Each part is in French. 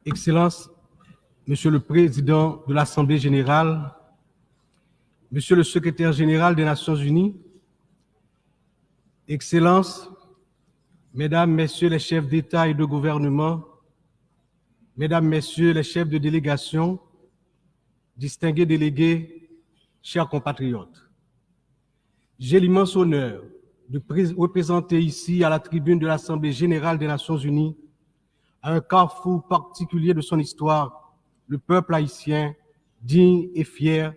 Excellences, Monsieur le Président de l'Assemblée générale, Monsieur le Secrétaire général des Nations unies, Excellences, Mesdames, Messieurs les chefs d'État et de gouvernement, Mesdames, Messieurs les chefs de délégation, distingués délégués, chers compatriotes, j'ai l'immense honneur de représenter ici à la tribune de l'Assemblée générale des Nations unies, à un carrefour particulier de son histoire, le peuple haïtien, digne et fier,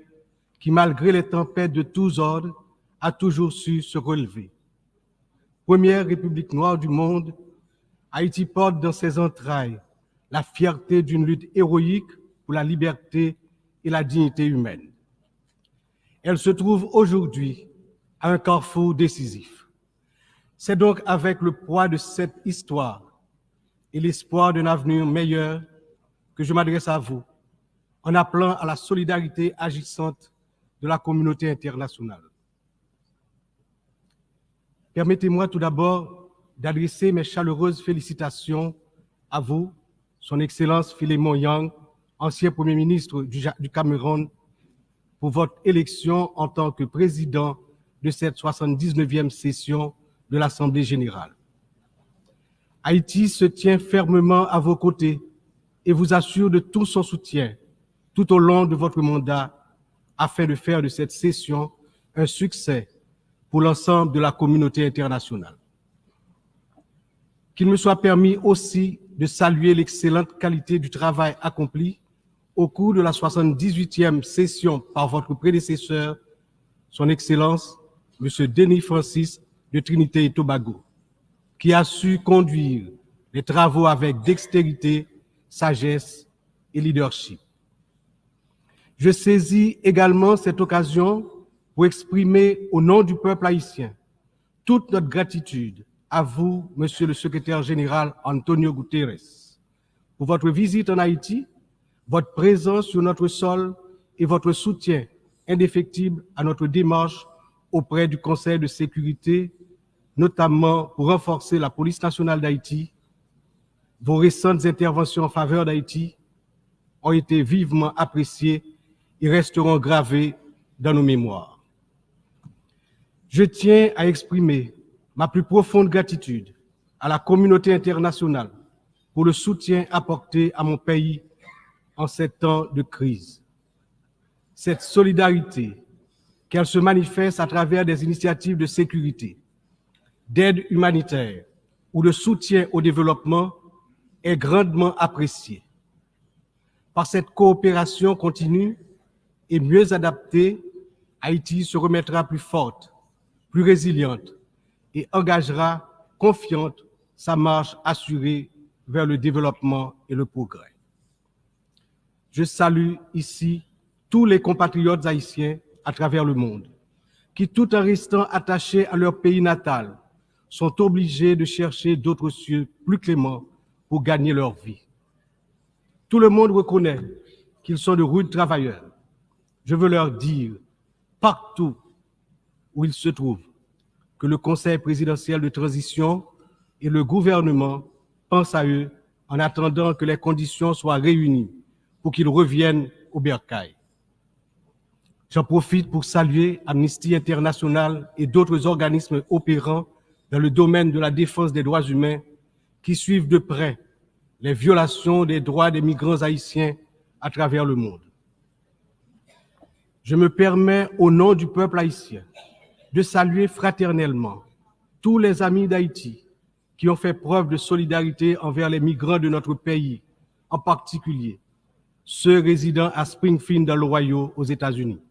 qui, malgré les tempêtes de tous ordres, a toujours su se relever. Première république noire du monde, Haïti porte dans ses entrailles la fierté d'une lutte héroïque pour la liberté et la dignité humaine. Elle se trouve aujourd'hui à un carrefour décisif. C'est donc avec le poids de cette histoire et l'espoir d'un avenir meilleur que je m'adresse à vous, en appelant à la solidarité agissante de la communauté internationale. Permettez-moi tout d'abord d'adresser mes chaleureuses félicitations à vous, Son Excellence Philémon Yang, ancien Premier ministre du Cameroun, pour votre élection en tant que président de cette 79e session de l'Assemblée générale. Haïti se tient fermement à vos côtés et vous assure de tout son soutien tout au long de votre mandat afin de faire de cette session un succès pour l'ensemble de la communauté internationale. Qu'il me soit permis aussi de saluer l'excellente qualité du travail accompli au cours de la 78e session par votre prédécesseur, Son Excellence, M. Denis Francis de Trinité et Tobago, qui a su conduire les travaux avec dextérité, sagesse et leadership. Je saisis également cette occasion pour exprimer au nom du peuple haïtien toute notre gratitude à vous, Monsieur le Secrétaire général Antonio Guterres, pour votre visite en Haïti, votre présence sur notre sol et votre soutien indéfectible à notre démarche auprès du Conseil de sécurité, notamment pour renforcer la police nationale d'Haïti. Vos récentes interventions en faveur d'Haïti ont été vivement appréciées et resteront gravées dans nos mémoires. Je tiens à exprimer ma plus profonde gratitude à la communauté internationale pour le soutien apporté à mon pays en ces temps de crise. Cette solidarité, qu'elle se manifeste à travers des initiatives de sécurité, d'aide humanitaire ou de soutien au développement, est grandement appréciée. Par cette coopération continue et mieux adaptée, Haïti se remettra plus forte, plus résiliente et engagera confiante sa marche assurée vers le développement et le progrès. Je salue ici tous les compatriotes haïtiens à travers le monde, qui, tout en restant attachés à leur pays natal, sont obligés de chercher d'autres cieux plus cléments pour gagner leur vie. Tout le monde reconnaît qu'ils sont de rudes travailleurs. Je veux leur dire, partout où ils se trouvent, que le Conseil présidentiel de transition et le gouvernement pensent à eux en attendant que les conditions soient réunies pour qu'ils reviennent au bercail. J'en profite pour saluer Amnesty International et d'autres organismes opérant dans le domaine de la défense des droits humains qui suivent de près les violations des droits des migrants haïtiens à travers le monde. Je me permets, au nom du peuple haïtien, de saluer fraternellement tous les amis d'Haïti qui ont fait preuve de solidarité envers les migrants de notre pays, en particulier ceux résidant à Springfield dans l'Ohio aux États-Unis.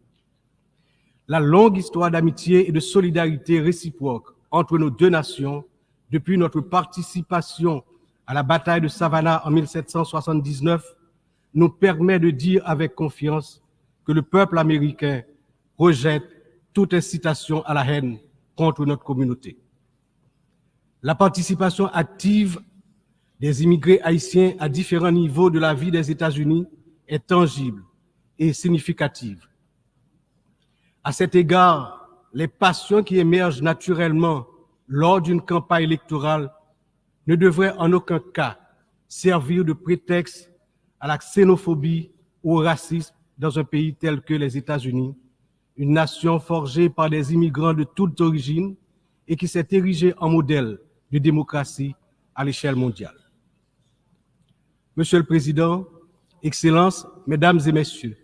La longue histoire d'amitié et de solidarité réciproque entre nos deux nations, depuis notre participation à la bataille de Savannah en 1779, nous permet de dire avec confiance que le peuple américain rejette toute incitation à la haine contre notre communauté. La participation active des immigrés haïtiens à différents niveaux de la vie des États-Unis est tangible et significative. À cet égard, les passions qui émergent naturellement lors d'une campagne électorale ne devraient en aucun cas servir de prétexte à la xénophobie ou au racisme dans un pays tel que les États-Unis, une nation forgée par des immigrants de toutes origines et qui s'est érigée en modèle de démocratie à l'échelle mondiale. Monsieur le Président, Excellences, Mesdames et Messieurs,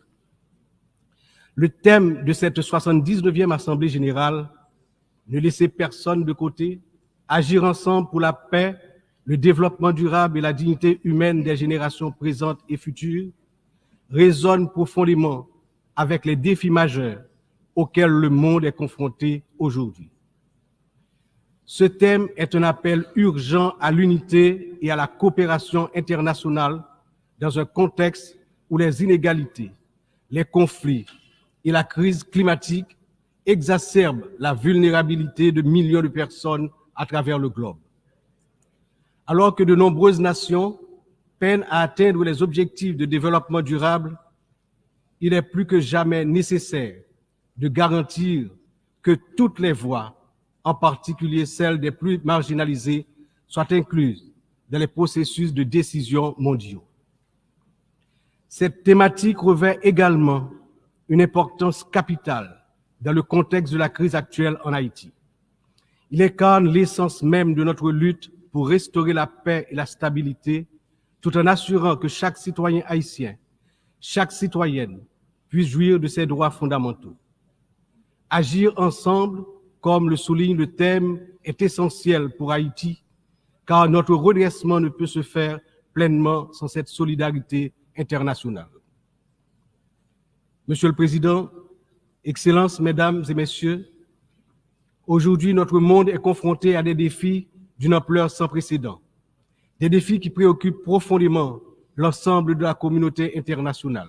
le thème de cette 79e Assemblée générale, ne laisser personne de côté, agir ensemble pour la paix, le développement durable et la dignité humaine des générations présentes et futures, résonne profondément avec les défis majeurs auxquels le monde est confronté aujourd'hui. Ce thème est un appel urgent à l'unité et à la coopération internationale dans un contexte où les inégalités, les conflits et la crise climatique exacerbent la vulnérabilité de millions de personnes à travers le globe. Alors que de nombreuses nations peinent à atteindre les objectifs de développement durable, il est plus que jamais nécessaire de garantir que toutes les voix, en particulier celles des plus marginalisées, soient incluses dans les processus de décision mondiaux. Cette thématique revêt également une importance capitale dans le contexte de la crise actuelle en Haïti. Il incarne l'essence même de notre lutte pour restaurer la paix et la stabilité, tout en assurant que chaque citoyen haïtien, chaque citoyenne puisse jouir de ses droits fondamentaux. Agir ensemble, comme le souligne le thème, est essentiel pour Haïti, car notre redressement ne peut se faire pleinement sans cette solidarité internationale. Monsieur le Président, Excellences, Mesdames et Messieurs, aujourd'hui, notre monde est confronté à des défis d'une ampleur sans précédent, des défis qui préoccupent profondément l'ensemble de la communauté internationale.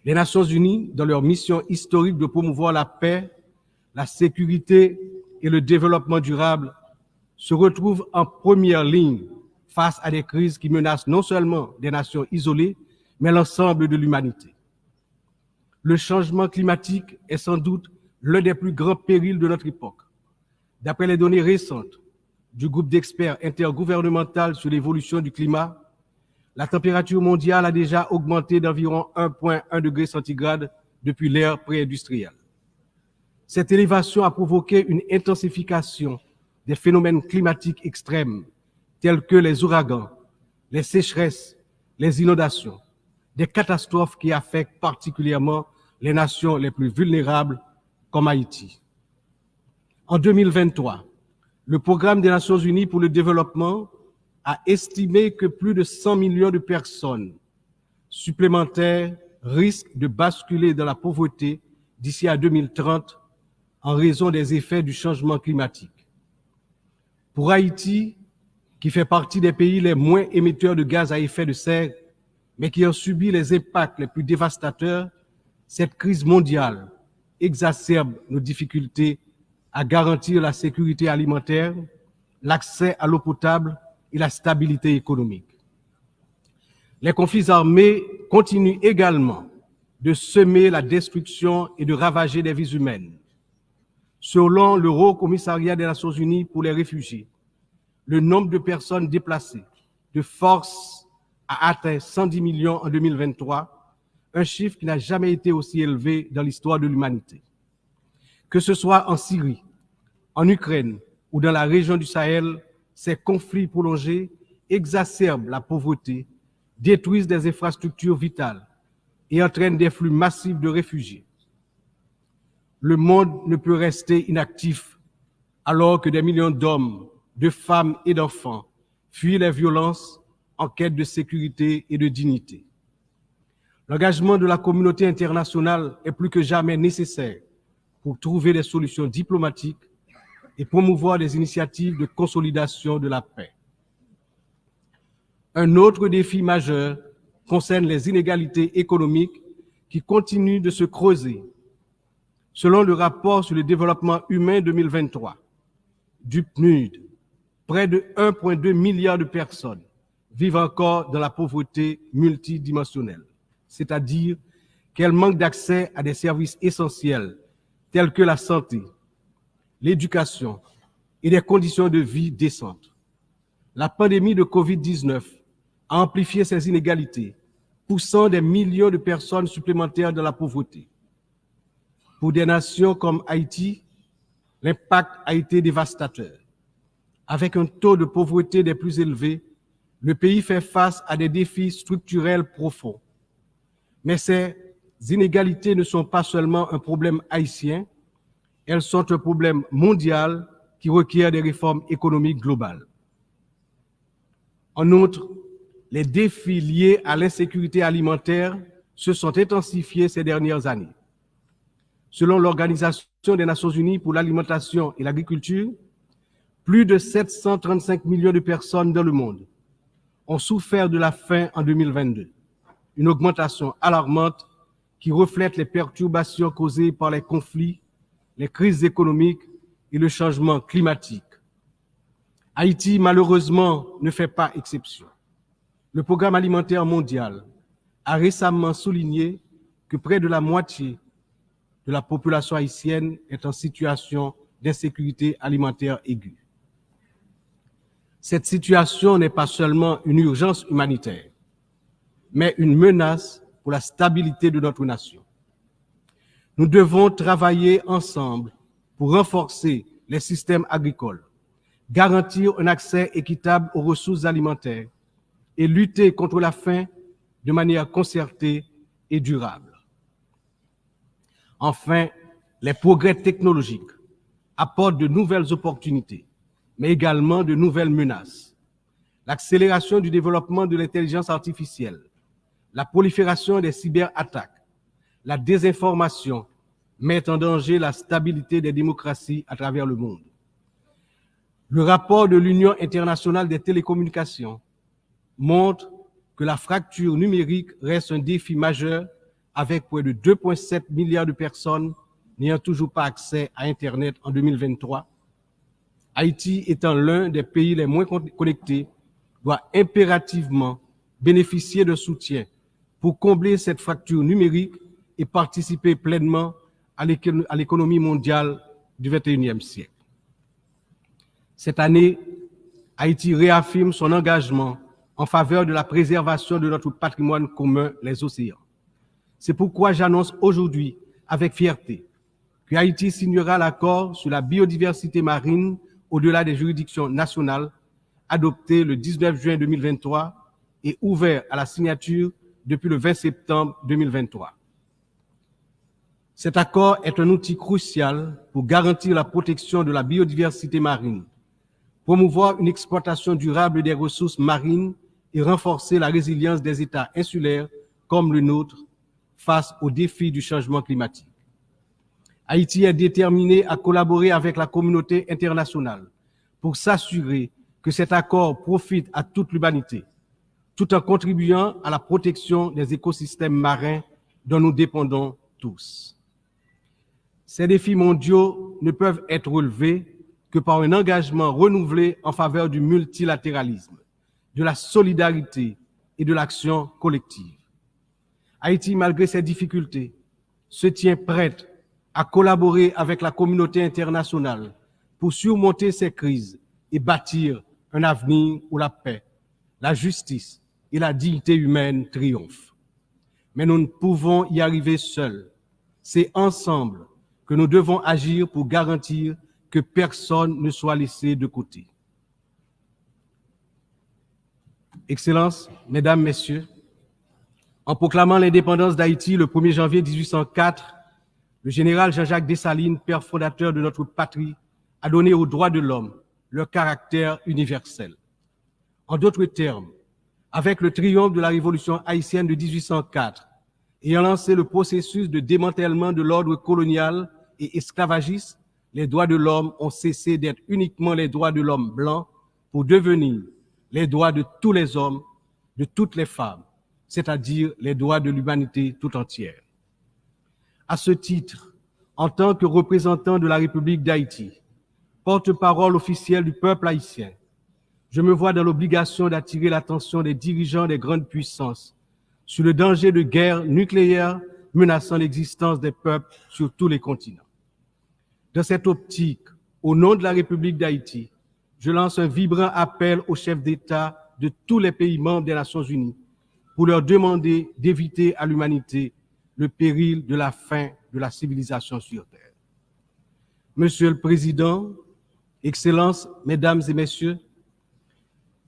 Les Nations Unies, dans leur mission historique de promouvoir la paix, la sécurité et le développement durable, se retrouvent en première ligne face à des crises qui menacent non seulement des nations isolées, mais l'ensemble de l'humanité. Le changement climatique est sans doute l'un des plus grands périls de notre époque. D'après les données récentes du groupe d'experts intergouvernemental sur l'évolution du climat, la température mondiale a déjà augmenté d'environ 1,1 degré centigrade depuis l'ère pré-industrielle. Cette élévation a provoqué une intensification des phénomènes climatiques extrêmes, tels que les ouragans, les sécheresses, les inondations, des catastrophes qui affectent particulièrement les nations les plus vulnérables comme Haïti. En 2023, le Programme des Nations Unies pour le développement a estimé que plus de 100 millions de personnes supplémentaires risquent de basculer dans la pauvreté d'ici à 2030 en raison des effets du changement climatique. Pour Haïti, qui fait partie des pays les moins émetteurs de gaz à effet de serre, mais qui ont subi les impacts les plus dévastateurs, cette crise mondiale exacerbe nos difficultés à garantir la sécurité alimentaire, l'accès à l'eau potable et la stabilité économique. Les conflits armés continuent également de semer la destruction et de ravager des vies humaines. Selon le Haut Commissariat des Nations Unies pour les réfugiés, le nombre de personnes déplacées de force a atteint 110 millions en 2023, un chiffre qui n'a jamais été aussi élevé dans l'histoire de l'humanité. Que ce soit en Syrie, en Ukraine ou dans la région du Sahel, ces conflits prolongés exacerbent la pauvreté, détruisent des infrastructures vitales et entraînent des flux massifs de réfugiés. Le monde ne peut rester inactif alors que des millions d'hommes, de femmes et d'enfants fuient les violences en quête de sécurité et de dignité. L'engagement de la communauté internationale est plus que jamais nécessaire pour trouver des solutions diplomatiques et promouvoir des initiatives de consolidation de la paix. Un autre défi majeur concerne les inégalités économiques qui continuent de se creuser. Selon le rapport sur le développement humain 2023 du PNUD, près de 1,2 milliard de personnes vivent encore dans la pauvreté multidimensionnelle, c'est-à-dire qu'elles manquent d'accès à des services essentiels tels que la santé, l'éducation et des conditions de vie décentes. La pandémie de Covid-19 a amplifié ces inégalités, poussant des millions de personnes supplémentaires dans la pauvreté. Pour des nations comme Haïti, l'impact a été dévastateur. Avec un taux de pauvreté des plus élevés, le pays fait face à des défis structurels profonds. Mais ces inégalités ne sont pas seulement un problème haïtien, elles sont un problème mondial qui requiert des réformes économiques globales. En outre, les défis liés à l'insécurité alimentaire se sont intensifiés ces dernières années. Selon l'Organisation des Nations Unies pour l'alimentation et l'agriculture, plus de 735 millions de personnes dans le monde ont souffert de la faim en 2022, une augmentation alarmante qui reflète les perturbations causées par les conflits, les crises économiques et le changement climatique. Haïti, malheureusement, ne fait pas exception. Le Programme alimentaire mondial a récemment souligné que près de la moitié de la population haïtienne est en situation d'insécurité alimentaire aiguë. Cette situation n'est pas seulement une urgence humanitaire, mais une menace pour la stabilité de notre nation. Nous devons travailler ensemble pour renforcer les systèmes agricoles, garantir un accès équitable aux ressources alimentaires et lutter contre la faim de manière concertée et durable. Enfin, les progrès technologiques apportent de nouvelles opportunités, mais également de nouvelles menaces. L'accélération du développement de l'intelligence artificielle, la prolifération des cyberattaques, la désinformation mettent en danger la stabilité des démocraties à travers le monde. Le rapport de l'Union internationale des télécommunications montre que la fracture numérique reste un défi majeur avec près de 2,7 milliards de personnes n'ayant toujours pas accès à Internet en 2023. Haïti étant l'un des pays les moins connectés, doit impérativement bénéficier de soutien pour combler cette fracture numérique et participer pleinement à l'économie mondiale du XXIe siècle. Cette année, Haïti réaffirme son engagement en faveur de la préservation de notre patrimoine commun, les océans. C'est pourquoi j'annonce aujourd'hui avec fierté que Haïti signera l'accord sur la biodiversité marine au-delà des juridictions nationales, adopté le 19 juin 2023 et ouvert à la signature depuis le 20 septembre 2023. Cet accord est un outil crucial pour garantir la protection de la biodiversité marine, promouvoir une exploitation durable des ressources marines et renforcer la résilience des États insulaires comme le nôtre face aux défis du changement climatique. Haïti est déterminé à collaborer avec la communauté internationale pour s'assurer que cet accord profite à toute l'humanité, tout en contribuant à la protection des écosystèmes marins dont nous dépendons tous. Ces défis mondiaux ne peuvent être relevés que par un engagement renouvelé en faveur du multilatéralisme, de la solidarité et de l'action collective. Haïti, malgré ses difficultés, se tient prête à collaborer avec la communauté internationale pour surmonter ces crises et bâtir un avenir où la paix, la justice et la dignité humaine triomphent. Mais nous ne pouvons y arriver seuls. C'est ensemble que nous devons agir pour garantir que personne ne soit laissé de côté. Excellences, Mesdames, Messieurs, en proclamant l'indépendance d'Haïti le 1er janvier 1804, le général Jean-Jacques Dessalines, père fondateur de notre patrie, a donné aux droits de l'homme leur caractère universel. En d'autres termes, avec le triomphe de la révolution haïtienne de 1804, ayant lancé le processus de démantèlement de l'ordre colonial et esclavagiste, les droits de l'homme ont cessé d'être uniquement les droits de l'homme blanc pour devenir les droits de tous les hommes, de toutes les femmes, c'est-à-dire les droits de l'humanité tout entière. À ce titre, en tant que représentant de la République d'Haïti, porte-parole officielle du peuple haïtien, je me vois dans l'obligation d'attirer l'attention des dirigeants des grandes puissances sur le danger de guerre nucléaire menaçant l'existence des peuples sur tous les continents. Dans cette optique, au nom de la République d'Haïti, je lance un vibrant appel aux chefs d'État de tous les pays membres des Nations Unies pour leur demander d'éviter à l'humanité le péril de la fin de la civilisation sur Terre. Monsieur le Président, Excellences, Mesdames et Messieurs,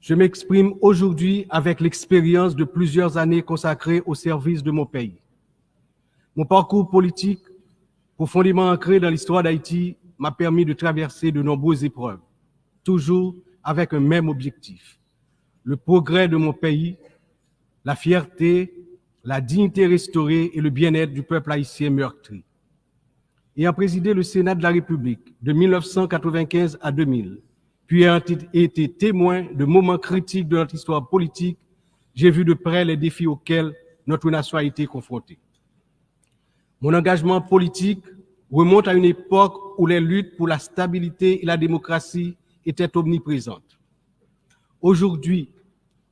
je m'exprime aujourd'hui avec l'expérience de plusieurs années consacrées au service de mon pays. Mon parcours politique, profondément ancré dans l'histoire d'Haïti, m'a permis de traverser de nombreuses épreuves, toujours avec un même objectif, le progrès de mon pays, la fierté, la dignité restaurée et le bien-être du peuple haïtien meurtri. Ayant présidé le Sénat de la République de 1995 à 2000, puis ayant été témoin de moments critiques de notre histoire politique, j'ai vu de près les défis auxquels notre nation a été confrontée. Mon engagement politique remonte à une époque où les luttes pour la stabilité et la démocratie étaient omniprésentes. Aujourd'hui,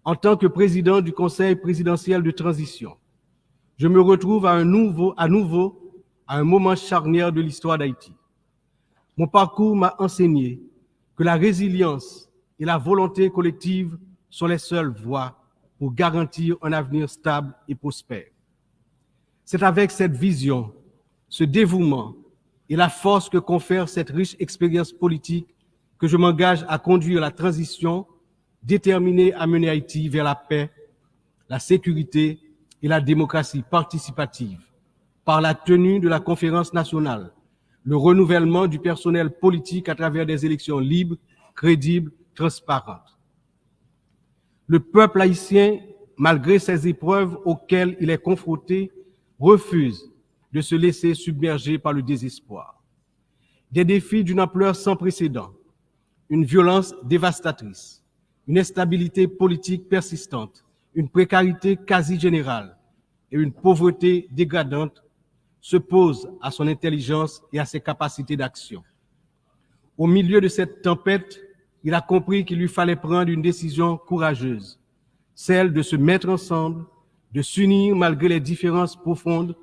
en tant que président du Conseil présidentiel de transition, je me retrouve à nouveau à un moment charnière de l'histoire d'Haïti. Mon parcours m'a enseigné que la résilience et la volonté collective sont les seules voies pour garantir un avenir stable et prospère. C'est avec cette vision, ce dévouement et la force que confère cette riche expérience politique que je m'engage à conduire la transition déterminée à mener Haïti vers la paix, la sécurité et la démocratie participative par la tenue de la conférence nationale, le renouvellement du personnel politique à travers des élections libres, crédibles, transparentes. Le peuple haïtien, malgré ces épreuves auxquelles il est confronté, refuse de se laisser submerger par le désespoir. Des défis d'une ampleur sans précédent, une violence dévastatrice, une instabilité politique persistante, une précarité quasi générale et une pauvreté dégradante se posent à son intelligence et à ses capacités d'action. Au milieu de cette tempête, il a compris qu'il lui fallait prendre une décision courageuse, celle de se mettre ensemble, de s'unir malgré les différences profondes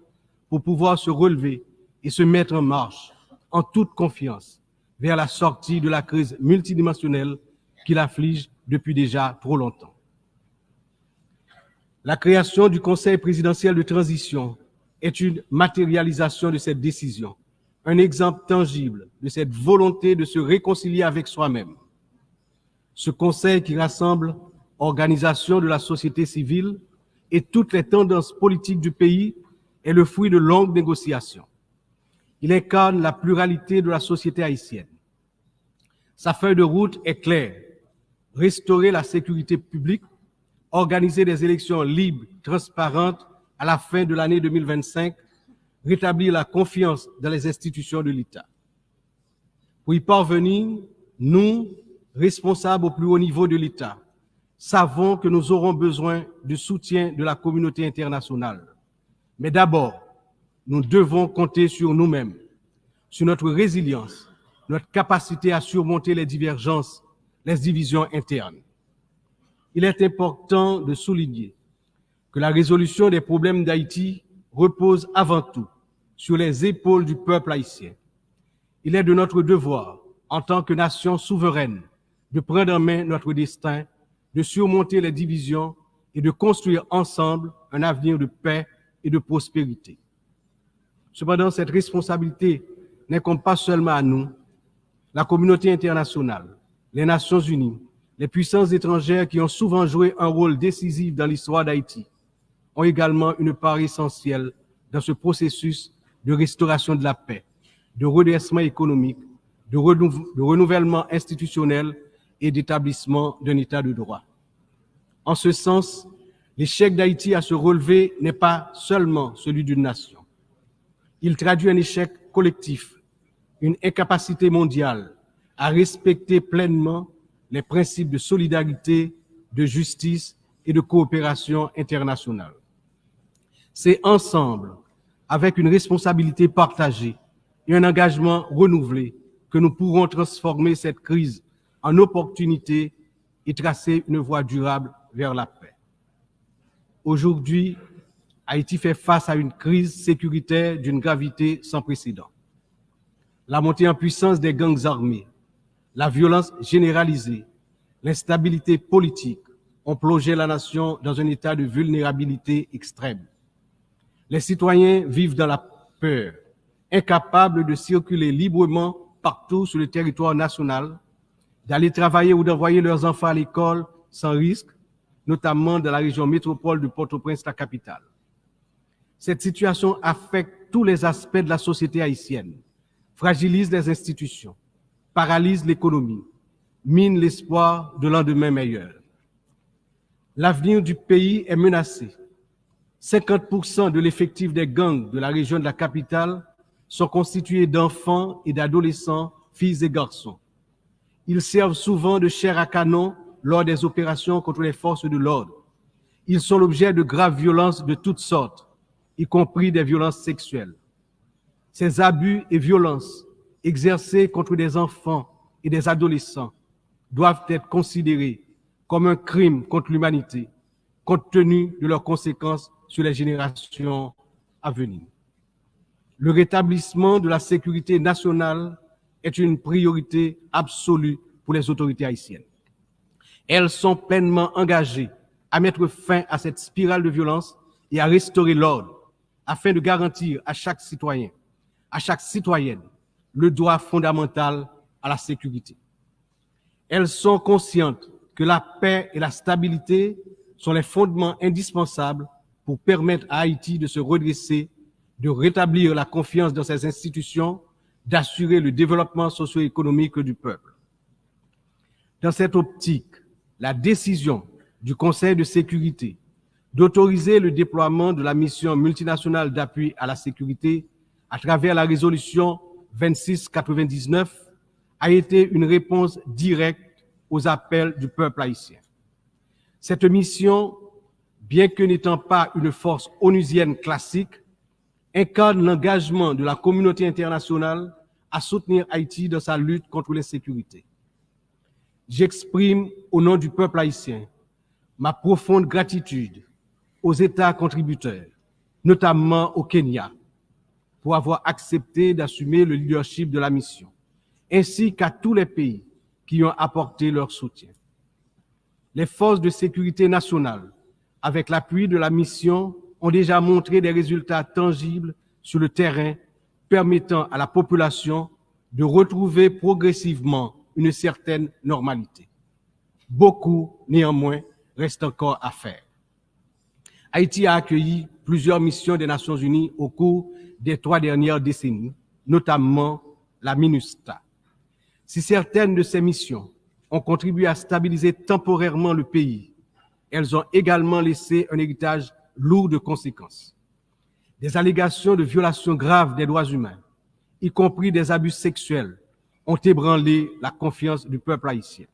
pour pouvoir se relever et se mettre en marche, en toute confiance, vers la sortie de la crise multidimensionnelle qui l'afflige depuis déjà trop longtemps. La création du Conseil présidentiel de transition est une matérialisation de cette décision, un exemple tangible de cette volonté de se réconcilier avec soi-même. Ce Conseil qui rassemble organisations de la société civile et toutes les tendances politiques du pays est le fruit de longues négociations. Il incarne la pluralité de la société haïtienne. Sa feuille de route est claire: restaurer la sécurité publique, organiser des élections libres, transparentes à la fin de l'année 2025, rétablir la confiance dans les institutions de l'État. Pour y parvenir, nous, responsables au plus haut niveau de l'État, savons que nous aurons besoin du soutien de la communauté internationale. Mais d'abord, nous devons compter sur nous-mêmes, sur notre résilience, notre capacité à surmonter les divergences, les divisions internes. Il est important de souligner que la résolution des problèmes d'Haïti repose avant tout sur les épaules du peuple haïtien. Il est de notre devoir, en tant que nation souveraine, de prendre en main notre destin, de surmonter les divisions et de construire ensemble un avenir de paix et de prospérité. Cependant, cette responsabilité n'incombe pas seulement à nous. La communauté internationale, les Nations Unies, les puissances étrangères qui ont souvent joué un rôle décisif dans l'histoire d'Haïti ont également une part essentielle dans ce processus de restauration de la paix, de redressement économique, de renouvellement institutionnel et d'établissement d'un État de droit. En ce sens, l'échec d'Haïti à se relever n'est pas seulement celui d'une nation. Il traduit un échec collectif, une incapacité mondiale à respecter pleinement les principes de solidarité, de justice et de coopération internationale. C'est ensemble, avec une responsabilité partagée et un engagement renouvelé, que nous pourrons transformer cette crise en opportunité et tracer une voie durable vers la paix. Aujourd'hui, Haïti fait face à une crise sécuritaire d'une gravité sans précédent. La montée en puissance des gangs armés, la violence généralisée, l'instabilité politique, ont plongé la nation dans un état de vulnérabilité extrême. Les citoyens vivent dans la peur, incapables de circuler librement partout sur le territoire national, d'aller travailler ou d'envoyer leurs enfants à l'école sans risque, notamment dans la région métropole de Port-au-Prince, la capitale. Cette situation affecte tous les aspects de la société haïtienne, fragilise les institutions, paralyse l'économie, mine l'espoir de lendemain meilleur. L'avenir du pays est menacé. 50% de l'effectif des gangs de la région de la capitale sont constitués d'enfants et d'adolescents, filles et garçons. Ils servent souvent de chair à canon lors des opérations contre les forces de l'ordre. Ils sont l'objet de graves violences de toutes sortes, y compris des violences sexuelles. Ces abus et violences exercés contre des enfants et des adolescents doivent être considérés comme un crime contre l'humanité, compte tenu de leurs conséquences sur les générations à venir. Le rétablissement de la sécurité nationale est une priorité absolue pour les autorités haïtiennes. Elles sont pleinement engagées à mettre fin à cette spirale de violence et à restaurer l'ordre afin de garantir à chaque citoyen, à chaque citoyenne, le droit fondamental à la sécurité. Elles sont conscientes que la paix et la stabilité sont les fondements indispensables pour permettre à Haïti de se redresser, de rétablir la confiance dans ses institutions, d'assurer le développement socio-économique du peuple. Dans cette optique, la décision du Conseil de sécurité d'autoriser le déploiement de la mission multinationale d'appui à la sécurité à travers la résolution 2699 a été une réponse directe aux appels du peuple haïtien. Cette mission, bien que n'étant pas une force onusienne classique, incarne l'engagement de la communauté internationale à soutenir Haïti dans sa lutte contre l'insécurité. J'exprime au nom du peuple haïtien ma profonde gratitude aux États contributeurs, notamment au Kenya, pour avoir accepté d'assumer le leadership de la mission, ainsi qu'à tous les pays qui ont apporté leur soutien. Les forces de sécurité nationale, avec l'appui de la mission, ont déjà montré des résultats tangibles sur le terrain permettant à la population de retrouver progressivement une certaine normalité. Beaucoup, néanmoins, reste encore à faire. Haïti a accueilli plusieurs missions des Nations Unies au cours des 3 dernières décennies, notamment la MINUSTA. Si certaines de ces missions ont contribué à stabiliser temporairement le pays, elles ont également laissé un héritage lourd de conséquences. Des allégations de violations graves des droits humains, y compris des abus sexuels, ont ébranlé la confiance du peuple haïtien.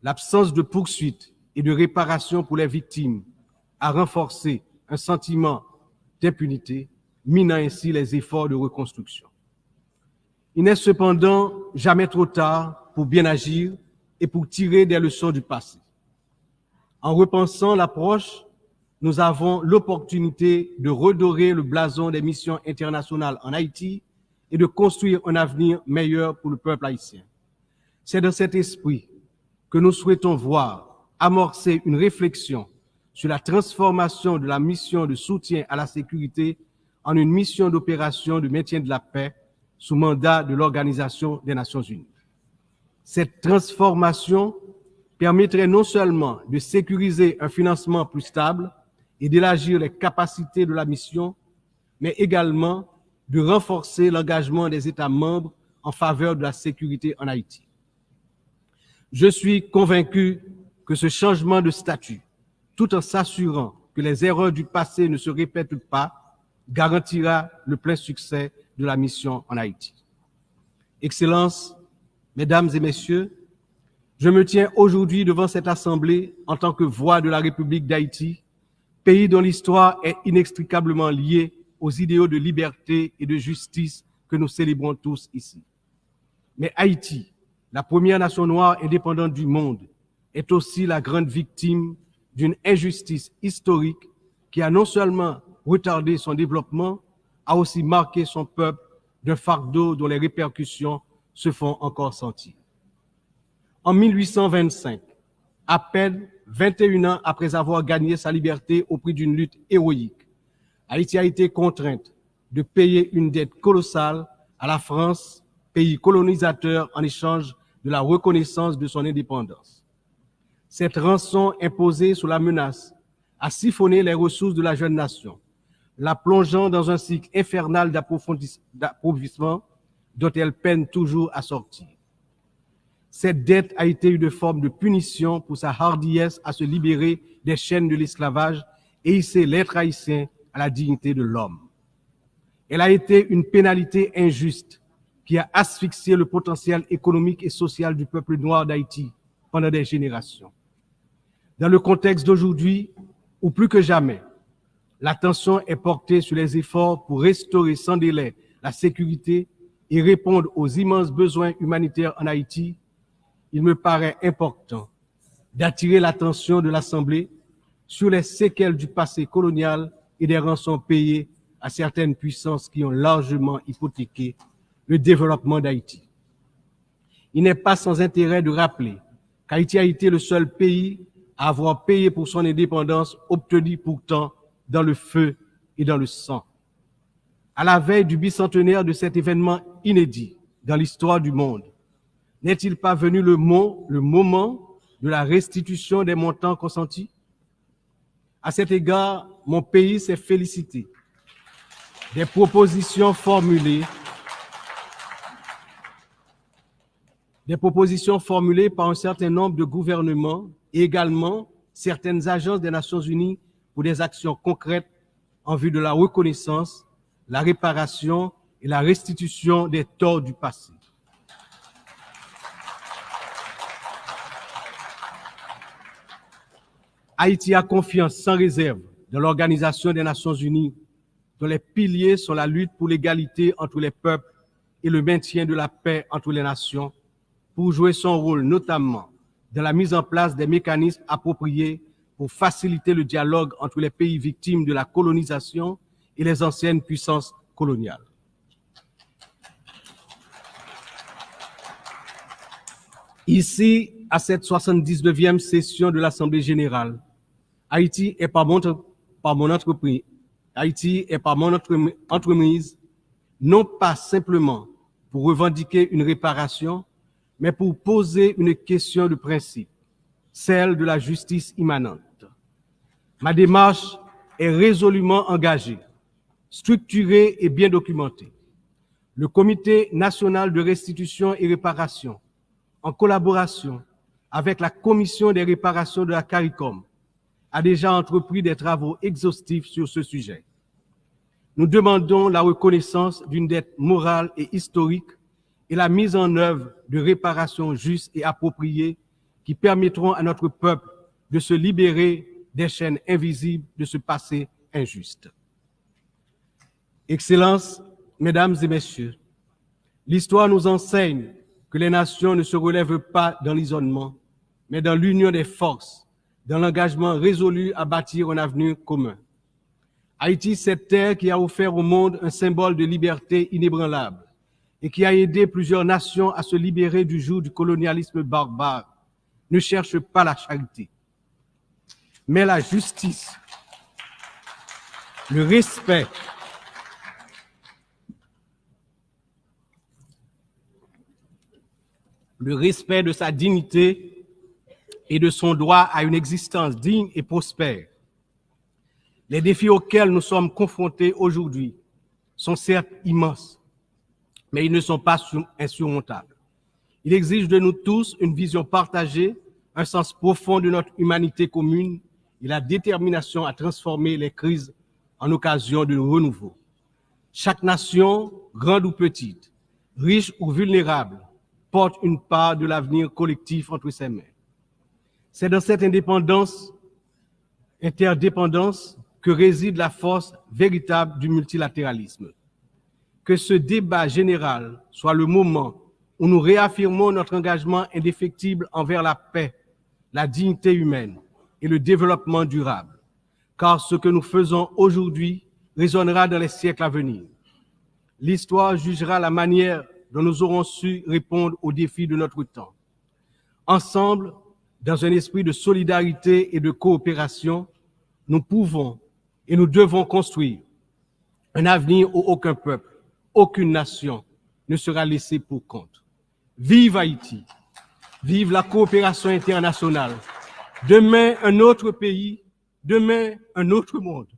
L'absence de poursuite et de réparation pour les victimes a renforcé un sentiment d'impunité, minant ainsi les efforts de reconstruction. Il n'est cependant jamais trop tard pour bien agir et pour tirer des leçons du passé. En repensant l'approche, nous avons l'opportunité de redorer le blason des missions internationales en Haïti et de construire un avenir meilleur pour le peuple haïtien. C'est dans cet esprit que nous souhaitons voir amorcer une réflexion sur la transformation de la mission de soutien à la sécurité en une mission d'opération de maintien de la paix sous mandat de l'Organisation des Nations Unies. Cette transformation permettrait non seulement de sécuriser un financement plus stable et d'élargir les capacités de la mission, mais également de renforcer l'engagement des États membres en faveur de la sécurité en Haïti. Je suis convaincu que ce changement de statut, tout en s'assurant que les erreurs du passé ne se répètent pas, garantira le plein succès de la mission en Haïti. Excellences, Mesdames et Messieurs, je me tiens aujourd'hui devant cette Assemblée en tant que voix de la République d'Haïti, pays dont l'histoire est inextricablement liée aux idéaux de liberté et de justice que nous célébrons tous ici. Mais Haïti, la première nation noire indépendante du monde, est aussi la grande victime d'une injustice historique qui a non seulement retardé son développement, a aussi marqué son peuple d'un fardeau dont les répercussions se font encore sentir. En 1825, à peine 21 ans après avoir gagné sa liberté au prix d'une lutte héroïque, Haïti a été contrainte de payer une dette colossale à la France, pays colonisateur, en échange de la reconnaissance de son indépendance. Cette rançon imposée sous la menace a siphonné les ressources de la jeune nation, la plongeant dans un cycle infernal d'appauvrissement dont elle peine toujours à sortir. Cette dette a été une forme de punition pour sa hardiesse à se libérer des chaînes de l'esclavage et hisser l'être haïtien à la dignité de l'homme. Elle a été une pénalité injuste qui a asphyxié le potentiel économique et social du peuple noir d'Haïti pendant des générations. Dans le contexte d'aujourd'hui, où plus que jamais, l'attention est portée sur les efforts pour restaurer sans délai la sécurité et répondre aux immenses besoins humanitaires en Haïti, il me paraît important d'attirer l'attention de l'Assemblée sur les séquelles du passé colonial et des rançons payées à certaines puissances qui ont largement hypothéqué le développement d'Haïti. Il n'est pas sans intérêt de rappeler qu'Haïti a été le seul pays à avoir payé pour son indépendance, obtenue pourtant dans le feu et dans le sang. À la veille du bicentenaire de cet événement inédit dans l'histoire du monde, n'est-il pas venu le moment de la restitution des montants consentis? À cet égard, mon pays s'est félicité des propositions formulées par un certain nombre de gouvernements et également certaines agences des Nations Unies pour des actions concrètes en vue de la reconnaissance, la réparation et la restitution des torts du passé. Haïti a confiance sans réserve dans l'Organisation des Nations Unies, dont les piliers sont la lutte pour l'égalité entre les peuples et le maintien de la paix entre les nations, pour jouer son rôle notamment dans la mise en place des mécanismes appropriés pour faciliter le dialogue entre les pays victimes de la colonisation et les anciennes puissances coloniales. Ici, à cette 79e session de l'Assemblée générale, Haïti est par mon entreprise, non pas simplement pour revendiquer une réparation, mais pour poser une question de principe, celle de la justice immanente. Ma démarche est résolument engagée, structurée et bien documentée. Le Comité national de restitution et réparation, en collaboration avec la Commission des réparations de la CARICOM, a déjà entrepris des travaux exhaustifs sur ce sujet. Nous demandons la reconnaissance d'une dette morale et historique et la mise en œuvre de réparations justes et appropriées qui permettront à notre peuple de se libérer des chaînes invisibles de ce passé injuste. Excellences, Mesdames et Messieurs, l'histoire nous enseigne que les nations ne se relèvent pas dans l'isolement, mais dans l'union des forces, dans l'engagement résolu à bâtir un avenir commun. Haïti, cette terre qui a offert au monde un symbole de liberté inébranlable et qui a aidé plusieurs nations à se libérer du joug du colonialisme barbare, ne cherche pas la charité, mais la justice, le respect, de sa dignité et de son droit à une existence digne et prospère. Les défis auxquels nous sommes confrontés aujourd'hui sont certes immenses, mais ils ne sont pas insurmontables. Il exige de nous tous une vision partagée, un sens profond de notre humanité commune et la détermination à transformer les crises en occasion de renouveau. Chaque nation, grande ou petite, riche ou vulnérable, porte une part de l'avenir collectif entre ses mains. C'est dans cette interdépendance que réside la force véritable du multilatéralisme. Que ce débat général soit le moment où nous réaffirmons notre engagement indéfectible envers la paix, la dignité humaine et le développement durable, car ce que nous faisons aujourd'hui résonnera dans les siècles à venir. L'histoire jugera la manière dont nous aurons su répondre aux défis de notre temps. Ensemble, Dans un esprit de solidarité et de coopération, nous pouvons et nous devons construire un avenir où aucun peuple, aucune nation ne sera laissé pour compte. Vive Haïti! Vive la coopération internationale! Demain, un autre pays, demain, un autre monde.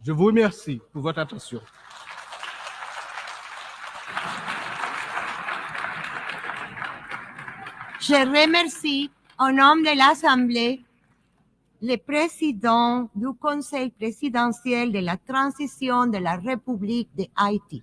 Je vous remercie pour votre attention. Je remercie au nom de l'Assemblée le président du Conseil présidentiel de la transition de la République de Haïti.